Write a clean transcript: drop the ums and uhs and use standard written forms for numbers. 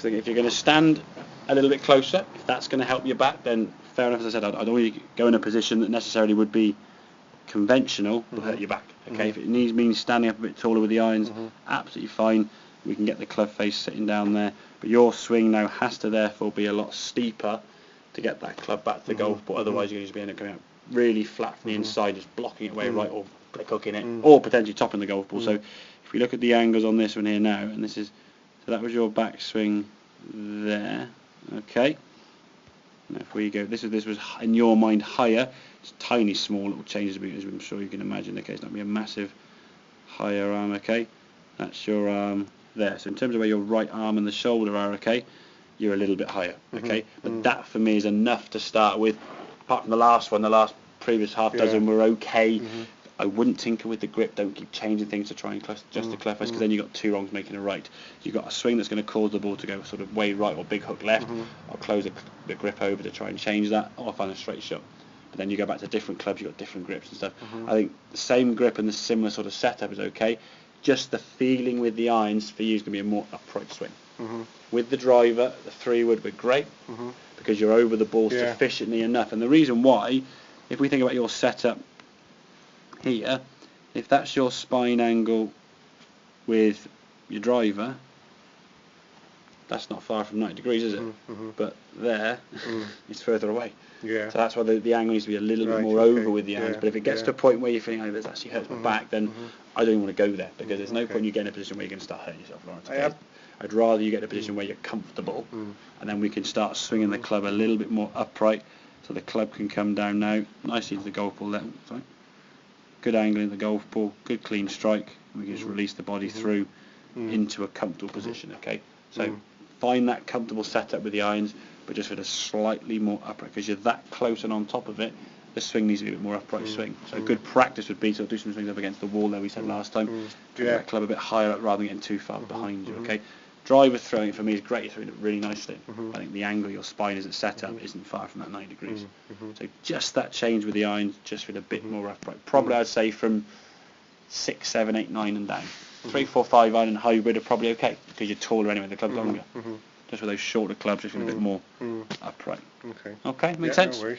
thing. If you're going to stand a little bit closer, if that's going to help your back, then fair enough. As I said, I don't want you to go in a position that necessarily would be conventional will hurt your back. Okay, if it means standing up a bit taller with the irons, absolutely fine. We can get the club face sitting down there, but your swing now has to therefore be a lot steeper to get that club back to the golf ball. Otherwise, you're going to be ending up coming out really flat from the inside, just blocking it away right, or flick hooking it, or potentially topping the golf ball. So if we look at the angles on this one here now, and this is, so that was your back swing there. Okay. Now if we go, this was in your mind higher. It's tiny, small little changes, as I'm sure you can imagine. Okay, it's not going to be a massive higher arm. Okay, that's your arm there. So in terms of where your right arm and the shoulder are, okay, you're a little bit higher. Okay, but that for me is enough to start with. Apart from the last one, the last previous half dozen were okay. I wouldn't tinker with the grip. Don't keep changing things to try and adjust the club face, because then you've got two wrongs making a right. You've got a swing that's going to cause the ball to go sort of way right or big hook left. I'll close the grip over to try and change that, or I'll find a straight shot. But then you go back to different clubs, you've got different grips and stuff. I think the same grip and the similar sort of setup is okay. Just the feeling with the irons for you is going to be a more upright swing. With the driver, the 3-wood, we're great, because you're over the ball sufficiently enough. And the reason why, if we think about your setup here, if that's your spine angle with your driver, that's not far from 90 degrees, is it? But there, it's further away. So that's why the angle needs to be a little bit more over with the irons. But if it gets to a point where you're feeling, oh, this actually hurts my back, then I don't even want to go there, because there's no point you get in a position where you're going to start hurting yourself, Lawrence. Okay? I'd rather you get in a position where you're comfortable, and then we can start swinging the club a little bit more upright, so the club can come down now nicely to the golf ball. Sorry. Good angle in the golf ball, good clean strike, and we can just release the body through into a comfortable position. Okay, so find that comfortable setup with the irons, but just with a slightly more upright, because you're that close, and on top of it, the swing needs to be a bit more upright swing. So good practice would be to do some swings up against the wall there we said last time. Get that club a bit higher up rather than getting too far behind you. Okay, driver throwing for me is great. You're throwing it really nicely. I think the angle your spine is set up isn't far from that 90 degrees. So just that change with the irons, just with a bit more upright. Probably I'd say from 6, 7, 8, 9 and down. 3, 4, 5 iron and hybrid are probably okay, because you're taller anyway, the club's longer. Just with those shorter clubs, just a bit more upright. Okay, makes sense? No worries.